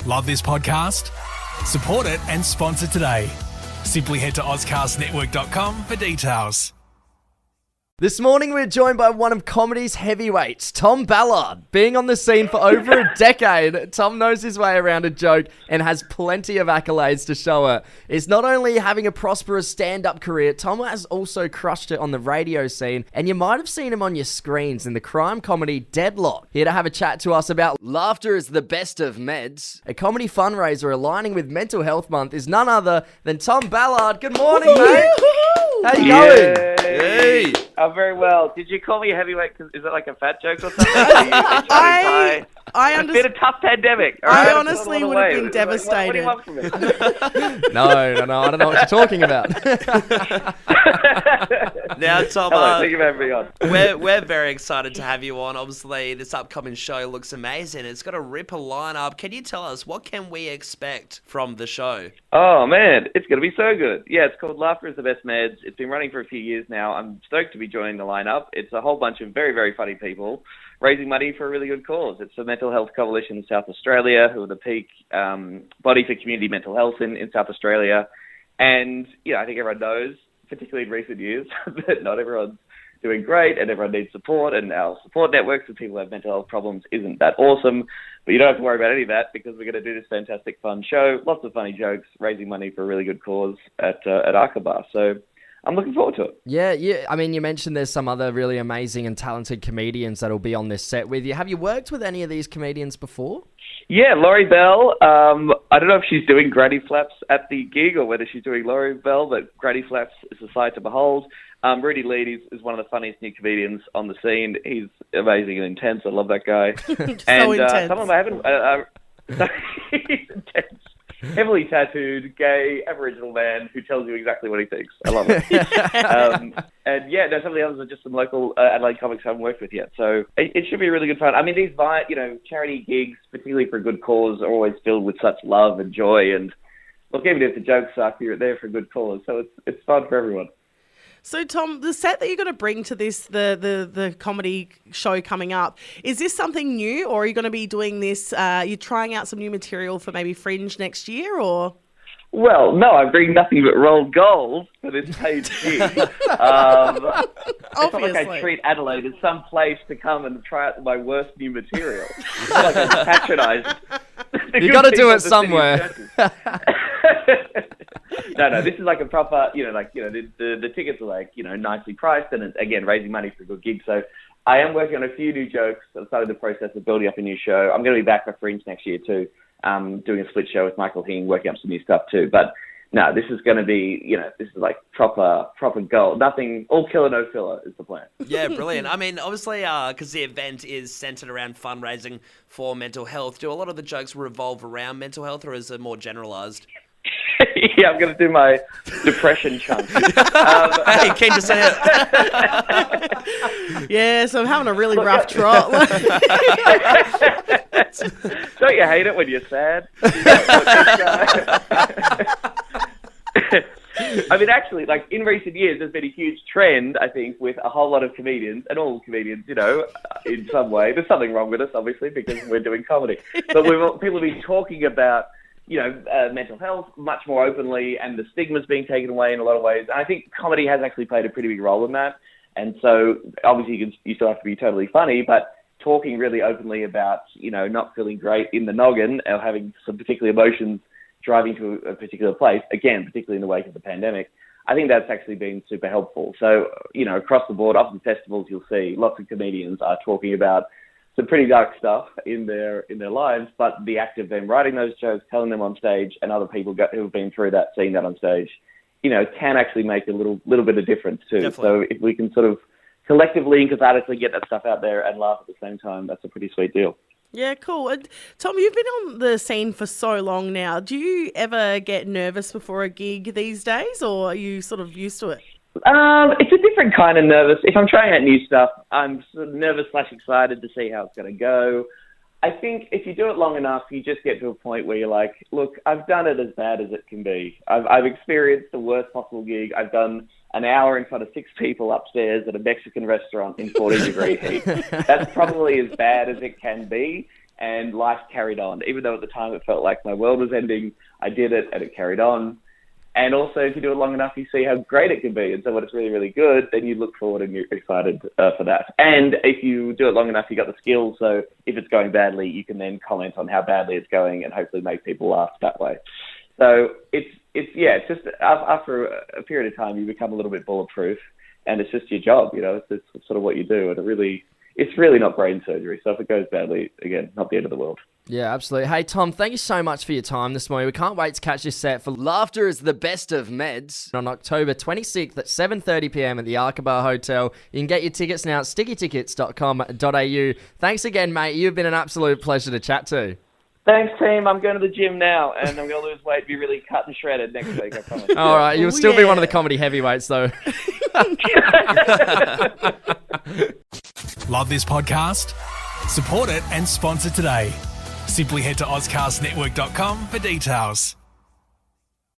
Love this podcast? Support it and sponsor today. Simply head to ozcastnetwork.com for details. This morning we're joined by one of comedy's heavyweights, Tom Ballard. Being on the scene for over a decade, Tom knows his way around a joke and has plenty of accolades to show it. It's not only having a prosperous stand-up career, Tom has also crushed it on the radio scene, and you might have seen him on your screens in the crime comedy Deadlock. Here to have a chat to us about Laughter is the Best of Meds, a comedy fundraiser aligning with Mental Health Month, is none other than Tom Ballard. Good morning, mate. How you going? Hey. I'm very well. Did you call me a heavyweight? Cause is it like a fat joke or something? I understand. It's been a tough pandemic. I honestly would have been devastated. What do you want from me? No, I don't know what you're talking about. Now, Tom, Hello, thank you for having me on. we're very excited to have you on. Obviously, this upcoming show looks amazing. It's got a ripper lineup. Can you tell us, what can we expect from the show? Oh, man, it's going to be so good. Yeah, it's called Laughter is the Best Meds. It's been running for a few years now. I'm stoked to be joining the lineup. It's a whole bunch of very, very funny people raising money for a really good cause. It's the Mental Health Coalition in South Australia, who are the peak body for community mental health in South Australia. And, I think everyone knows, particularly in recent years, that not everyone's doing great and everyone needs support, and our support networks for people who have mental health problems isn't that awesome. But you don't have to worry about any of that because we're going to do this fantastic fun show, lots of funny jokes, raising money for a really good cause at Aqaba. So I'm looking forward to it. Yeah. I mean, you mentioned there's some other really amazing and talented comedians that'll be on this set with you. Have you worked with any of these comedians before? Yeah, Laurie Bell. I don't know if she's doing Granny Flaps at the gig or whether she's doing Laurie Bell, but Granny Flaps is a sight to behold. Rudy Lead is one of the funniest new comedians on the scene. He's amazing and intense. I love that guy. Intense. Someone I haven't... he's intense. Heavily tattooed, gay, Aboriginal man who tells you exactly what he thinks. I love it. Some of the others are just some local Adelaide comics I haven't worked with yet. So it should be really good fun. I mean, these charity gigs, particularly for a good cause, are always filled with such love and joy. And look, even if the jokes suck, you're there for a good cause. So it's fun for everyone. So, Tom, the set that you're going to bring to this, the comedy show coming up, is this something new, or are you going to be doing this, you're trying out some new material for maybe Fringe next year, or...? Well, no, I bring nothing but rolled gold for this paid gig. It's not like I treat Adelaide as some place to come and try out my worst new material. It's not like I patronise. You got to do it somewhere. No, this is like a proper, the tickets are nicely priced, and it's, again, raising money for a good gig. So I am working on a few new jokes. I've started the process of building up a new show. I'm going to be back for Fringe next year too, doing a split show with Michael Hing, working up some new stuff too. But no, this is going to be, this is like proper gold. Nothing, all killer, no filler is the plan. Yeah, brilliant. I mean, obviously, because the event is centered around fundraising for mental health, do a lot of the jokes revolve around mental health, or is it more generalised? Yeah, I'm going to do my depression chunk. Hey, keen to say it. Yeah, so I'm having a really rough trot. Don't you hate it when you're sad? I mean, actually, like in recent years, there's been a huge trend, I think, with a whole lot of comedians, and all comedians, in some way. There's something wrong with us, obviously, because we're doing comedy. But people have been talking about mental health much more openly, and the stigma's being taken away in a lot of ways. And I think comedy has actually played a pretty big role in that. And so, obviously, you still have to be totally funny, but talking really openly about, not feeling great in the noggin or having some particular emotions driving to a particular place, again, particularly in the wake of the pandemic, I think that's actually been super helpful. So, across the board, often festivals, you'll see lots of comedians are talking about some pretty dark stuff in their lives, but the act of them writing those jokes, telling them on stage, and other people who have been through that, seeing that on stage, can actually make a little bit of difference too. Definitely. So if we can sort of collectively and cathartically get that stuff out there and laugh at the same time, that's a pretty sweet deal. Yeah, cool. And Tom, you've been on the scene for so long now. Do you ever get nervous before a gig these days, or are you sort of used to it? It's a different kind of nervous. If I'm trying out new stuff, I'm sort of nervous/excited to see how it's going to go. I think if you do it long enough, you just get to a point where you're like, look, I've done it as bad as it can be. I've experienced the worst possible gig. I've done an hour in front of 6 people upstairs at a Mexican restaurant in 40-degree heat. That's probably as bad as it can be. and life carried on. Even though at the time it felt like my world was ending, I did it and it carried on. And also, if you do it long enough, you see how great it can be. And so when it's really, really good, then you look forward and you're excited for that. And if you do it long enough, you got the skills. So if it's going badly, you can then comment on how badly it's going and hopefully make people laugh that way. So it's just after a period of time, you become a little bit bulletproof, and it's just your job. It's sort of what you do. And it's really not brain surgery. So if it goes badly, again, not the end of the world. Yeah, absolutely. Hey, Tom, thank you so much for your time this morning. We can't wait to catch your set for Laughter is the Best of Meds on October 26th at 7:30pm at the Arkaba Hotel. You can get your tickets now at stickytickets.com.au. Thanks again, mate. You've been an absolute pleasure to chat to. Thanks, team. I'm going to the gym now, and I'm going to lose weight, be really cut and shredded next week, I promise. All right, you'll still be one of the comedy heavyweights, though. Love this podcast? Support it and sponsor today. Simply head to AuscastNetwork.com for details.